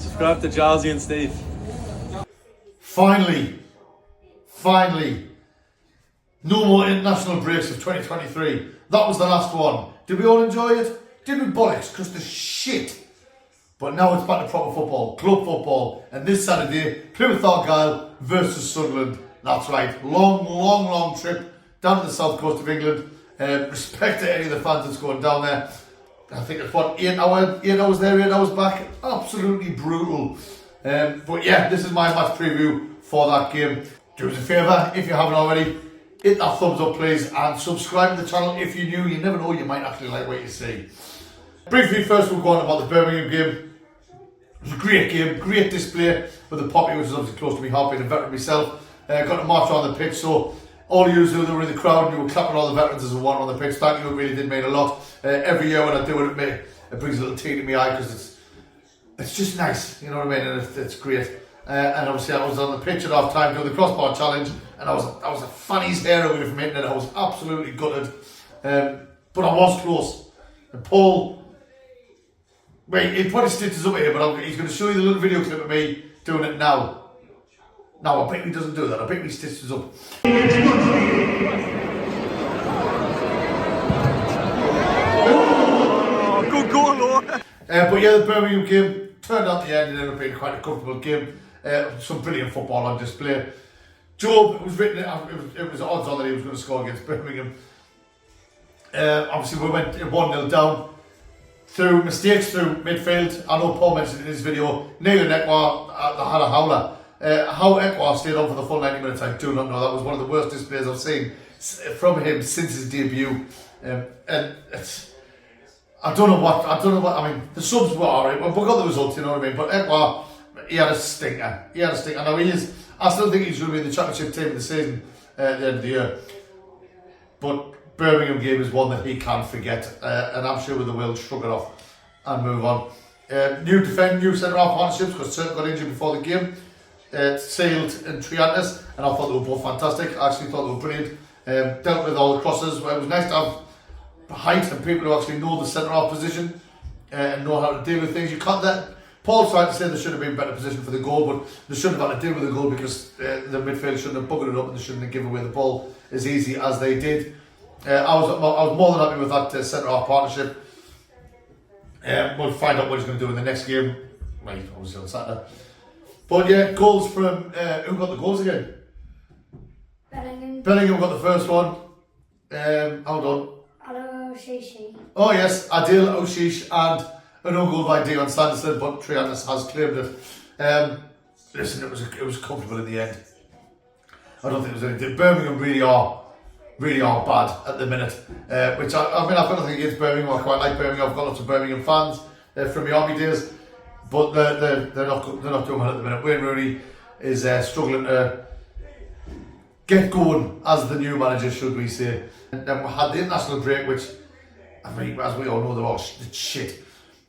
Subscribe to Jazzy and Steve. Finally, no more international breaks of 2023. That was the last one. Did we all enjoy it? Did we bollocks? Because the shit. But now it's back to proper football, club football. And this Saturday, Plymouth Argyle versus Sunderland. That's right. Long trip down to the south coast of England. Respect to any of the fans that's going down there. I think it's 8 hours there, 8 hours back. Absolutely brutal. But yeah, this is my match preview for that game. Do us a favour, if you haven't already, hit that thumbs up please, and subscribe to the channel if you're new. You never know, you might actually like what you see. Briefly first we'll go on about the Birmingham game. It was a great game, great display with the Poppy, which is obviously close to me, heart, being a veteran myself. Got to march on the pitch, so all of you who were in the crowd and you were clapping all the veterans as a one on the pitch, thank you, it really did mean a lot. Every year when I do it, it brings a little tear to my eye because it's just nice, you know what I mean, and it's great. And obviously I was on the pitch at half time doing the crossbar challenge, and I was a fanny's hair away from hitting it. I was absolutely gutted, but I was close. And Paul, wait, he put his stitches up here, but he's going to show you the little video clip of me doing it now. No, I bet he doesn't do that. I bet he stitches up. Oh, good goal, Lord. But yeah, the Birmingham game turned out the end. It ended up being quite a comfortable game. Some brilliant football on display. Job, it was odds on that he was going to score against Birmingham. Obviously, we went 1-0 down through mistakes through midfield. I know Paul mentioned in his video, Neil and Nectar had a howler. How Ekwar stayed on for the full 90 minutes, I do not know. That was one of the worst displays I've seen from him since his debut. And it's, I don't know what, I mean, the subs were alright, we got the results, you know what I mean, but Ekwar, he had a stinker. Now I still think he's going to be in the championship team of the season at the end of the year. But Birmingham game is one that he can't forget, and I'm sure with the will shrug it off and move on. New centre-half partnerships, because Turk got injured before the game. Sealed and Triantis, and I thought they were both fantastic. I actually thought they were brilliant. Dealt with all the crosses. It was nice to have height and people who actually know the centre-half position and know how to deal with things. You can't. Paul's trying to say there should have been a better position for the goal, but they shouldn't have had to deal with the goal because the midfield shouldn't have buggered it up and they shouldn't have given away the ball as easy as they did. I was more than happy with that centre-half partnership. We'll find out what he's going to do in the next game. Right, obviously on Saturday. But yeah, goals from, who got the goals again? Bellingham got the first one. Hold on. Al-Oshishi. Oh yes, Adil Oshish and an own goal by Dion Sanderson, but Triantis has claimed it. Listen, it was comfortable in the end. I don't think there was anything. Birmingham really are bad at the minute. Which I mean, I've got nothing against Birmingham. I quite like Birmingham. I've got lots of Birmingham fans from the army days. But they're not doing well at the minute. Wayne Rooney is struggling to get going as the new manager, should we say. And then we had the international break, which, I mean, as we all know, they're all shit.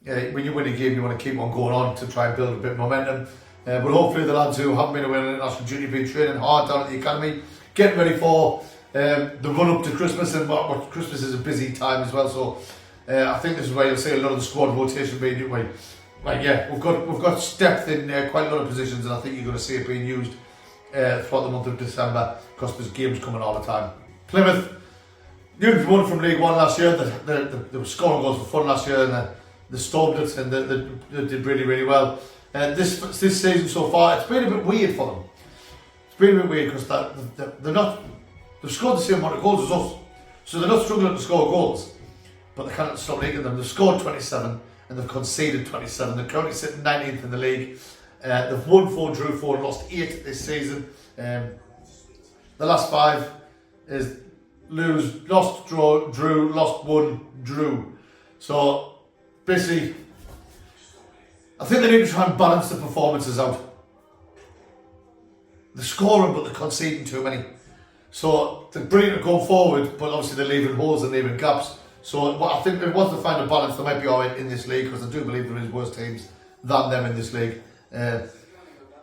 When you win a game, you want to keep on going on to try and build a bit of momentum. But hopefully the lads who haven't been away on international duty have been training hard down at the academy, getting ready for the run up to Christmas, and what Christmas is a busy time as well. So I think this is where you'll see a lot of the squad rotation being doing. Like yeah, we've got depth in quite a lot of positions, and I think you're going to see it being used throughout the month of December because there's games coming all the time. Plymouth, Newton's won from League One last year. They were scoring goals for fun last year, and they stormed it, and they did really well. This season so far, it's been a bit weird for them. It's been a bit weird because they've scored the same amount of goals as us, so they're not struggling to score goals, but they can't stop making them. They've scored 27. And they've conceded 27. They're currently sitting 19th in the league. They've won 4, drew 4, and lost 8 this season. The last 5 is lose, lost, draw, drew, lost, won, drew. So basically, I think they need to try and balance the performances out. They're scoring, but they're conceding too many. So they're brilliant at going forward, but obviously they're leaving holes and leaving gaps. So I think if they want to find a balance, they might be alright in this league, because I do believe there is worse teams than them in this league.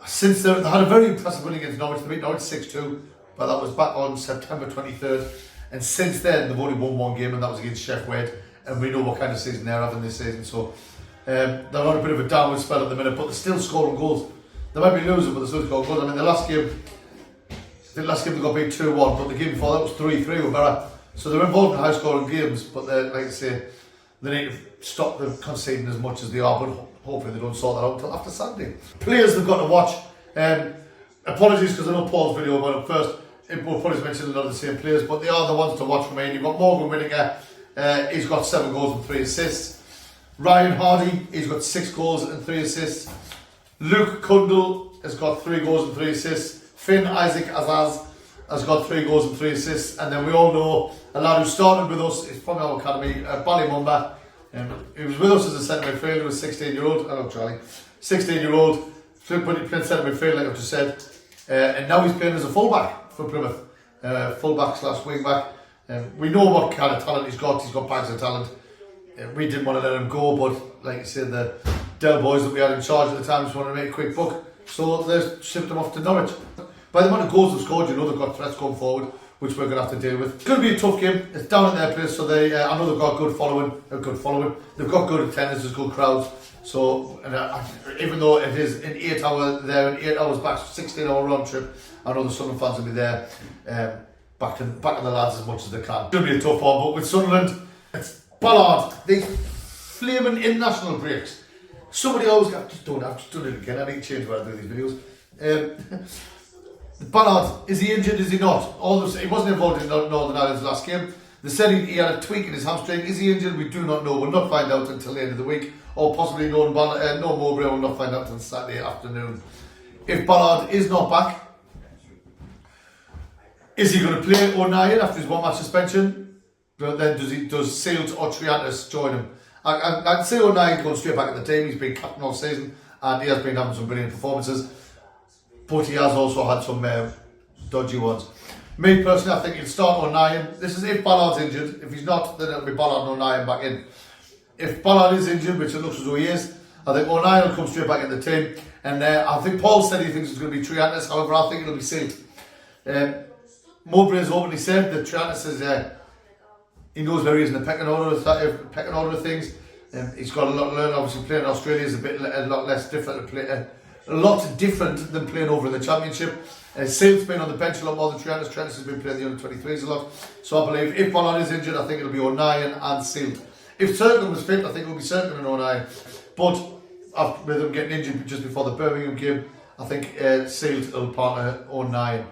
Since they had a very impressive win against Norwich, they beat Norwich 6-2, but that was back on September 23rd. And since then, they've only won one game, and that was against Sheff Wade. And we know what kind of season they're having this season. So They're on a bit of a downward spell at the minute, but they're still scoring goals. They might be losing, but they're still scoring goals. I mean, the last game they got beat 2-1, but the game before that was 3-3 with Barra. So they're involved in high-scoring games, but like I say, they need to stop them conceding as much as they are, but hopefully they don't sort that out until after Sunday. Players they've got to watch. Apologies because I know Paul's video about it first. We'll probably mention a lot of the same players, but they are the ones to watch for me. You've got Morgan Whittaker, he's got 7 goals and 3 assists. Ryan Hardy, he's got 6 goals and 3 assists. Luke Kundle has got 3 goals and 3 assists. Finn Isaac Azaz has got 3 goals and 3 assists. And then we all know a lad who started with us, is from our academy, Ballymumba. He was with us as a centre midfielder, he was 16-year-old. Hello, Charlie. 16-year-old, playing centre midfield, like I've just said. And now he's playing as a fullback for Plymouth. Fullback / wing back. We know what kind of talent he's got bags of talent. We didn't want to let him go, but like I said, the Dell boys that we had in charge at the time just wanted to make a quick buck, so they shipped him off to Norwich. By the amount of goals they've scored, you know they've got threats going forward, which we're going to have to deal with. It's going to be a tough game. It's down at their place, so I know they've got good following. They've got good attendance, there's good crowds. So, even though it is an 8 hour there and 8 hours back, 16-hour round trip, I know the Sunderland fans will be there, backing the lads as much as they can. It's going to be a tough one, but with Sunderland, it's Ballard, these flaming international breaks. Somebody always got, I've just done it again, I need to change where I do these videos. Ballard, is he injured, is he not? He wasn't involved in Northern Ireland's last game. They said he had a tweak in his hamstring. Is he injured? We do not know. We'll not find out until the end of the week. Or possibly no Mowbray will not find out until Saturday afternoon. If Ballard is not back, is he going to play O'Neill after his 1 match suspension? But then does Sealt or Triantis join him? I'd say O'Neill goes straight back at the team. He's been captain all season and he has been having some brilliant performances, but he has also had some dodgy ones. Me personally, I think he'll start O'Neill. This is if Ballard's injured. If he's not, then it'll be Ballard and O'Neill back in. If Ballard is injured, which it looks as though he is, I think O'Neill will come straight back in the team. And I think Paul said he thinks it's going to be Triantis. However, I think it'll be Sealt. Mowbray has openly said that Triantis is he knows where he is in the pecking order of things. He's got a lot to learn. Obviously, playing in Australia is a lot less different to play. A lot different than playing over in the Championship. Sealt's been on the bench a lot more than Triantis. Triantis has been playing the under-23s a lot. So I believe if Ballard is injured, I think it'll be O'Neill and Sealt. If Sunderland was fit, I think it will be Sunderland and O'Neill. But with them getting injured just before the Birmingham game, I think Sealt will partner O'Neill.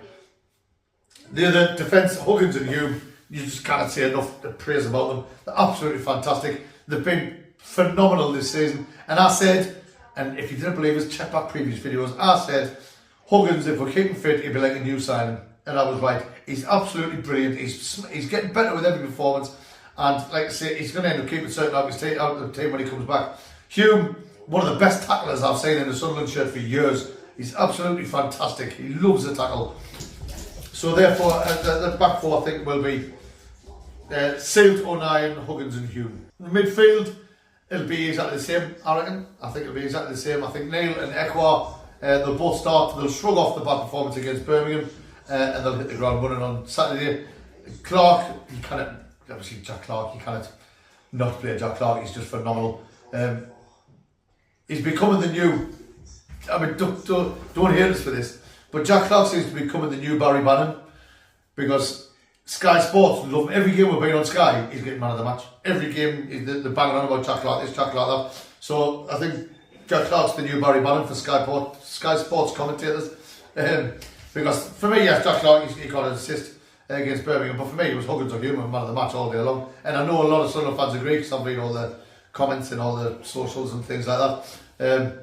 The other defence, Huggins and Hume, you just can't say enough praise about them. They're absolutely fantastic. They've been phenomenal this season. And I said, and if you didn't believe us, check back previous videos, I said, Huggins, if we keep him fit, he'd be like a new signing. And I was right. He's absolutely brilliant. He's getting better with every performance. And like I say, he's going to end up keeping certain out of the team when he comes back. Hume, one of the best tacklers I've seen in a Sunderland shirt for years. He's absolutely fantastic. He loves the tackle. So therefore, the back four I think will be Sealt, O'Neill, Huggins and Hume. In the midfield, it'll be exactly the same, I reckon. I think it'll be exactly the same. I think Neil and Ekwa, they'll both start. They'll shrug off the bad performance against Birmingham and they'll hit the ground running on Saturday. Clark, you cannot, obviously Jack Clark, you cannot not play Jack Clark. He's just phenomenal. He's becoming the new, I mean, don't hate us for this, but Jack Clark seems to be becoming the new Barry Bannon, because Sky Sports love him. Every game we've been on Sky, he's getting man of the match. Every game, they're banging on about Jack Clark this, Jack Clark that. So I think Jack Clark's the new Barry Bannon for Sky Sports commentators. Because for me, yes, Jack Clark, he got an assist against Birmingham, but for me, it was Huggins or Hume, man of the match all day long. And I know a lot of Sunderland fans agree, because I've read all the comments and all the socials and things like that.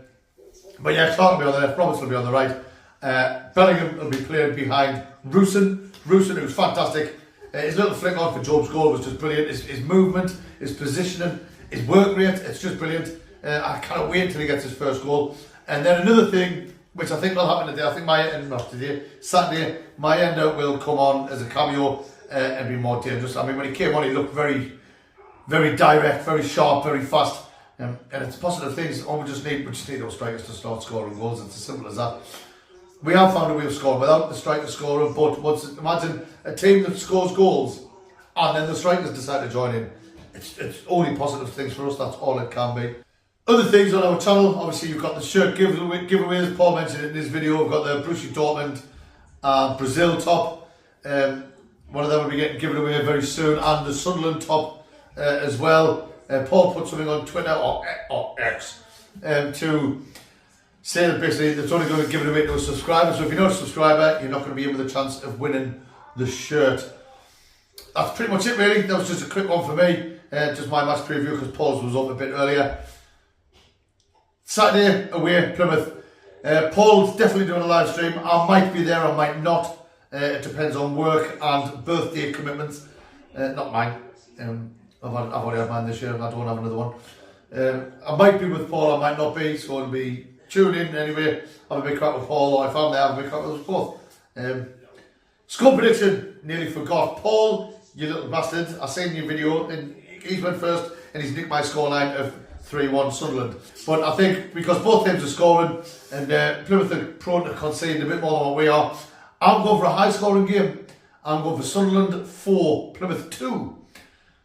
But yeah, Clark will be on the left, Roberts will be on the right. Bellingham will be playing behind Rusin, who's fantastic. His little flick on for Job's goal was just brilliant. His movement, his positioning, his work rate, it's just brilliant. I can't wait until he gets his first goal. And then another thing, which I think will happen today, I think Saturday, Mayenda will come on as a cameo and be more dangerous. I mean, when he came on, he looked very, very direct, very sharp, very fast. And it's positive things. We just need those strikers to start scoring goals. It's as simple as that. We have found a way of scoring without the striker scorer, but imagine a team that scores goals and then the strikers decide to join in. It's only positive things for us, that's all it can be. Other things on our channel, obviously you've got the shirt giveaways. Paul mentioned it in this video. We've got the Borussia Dortmund Brazil top. One of them will be getting given away very soon, and the Sunderland top as well. Paul put something on Twitter or X to say that basically it's only going to give it away to a subscriber. So if you're not a subscriber, you're not going to be in with a chance of winning the shirt. That's pretty much it really. That was just a quick one for me. Just my match preview because Paul's was up a bit earlier. Saturday away, Plymouth. Paul's definitely doing a live stream. I might be there, I might not. It depends on work and birthday commitments. Not mine. I've already had mine this year and I don't have another one. I might be with Paul, I might not be, so it'll be tune in anyway. Have a big crack with Paul, or if I'm there, have a big crack with us both. Score prediction, nearly forgot. Paul, you little bastard, I seen your video and he went first and he's nicked my scoreline of 3-1 Sunderland. But I think because both teams are scoring and Plymouth are prone to conceding a bit more than what we are, I'm going for a high scoring game. I'm going for Sunderland 4, Plymouth 2.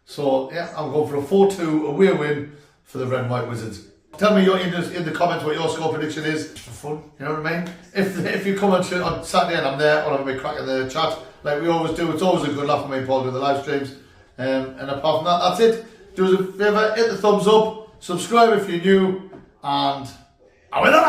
So yeah, I'm going for a 4-2 away win for the Red and White Wizards. Tell me in the comments what your score prediction is, just for fun, you know what I mean? If you come on Saturday and I'm there, I'll have a big crack in the chat, like we always do. It's always a good laugh for me and Paul doing the live streams. And apart from that, that's it. Do us a favour, hit the thumbs up, subscribe if you're new, and away the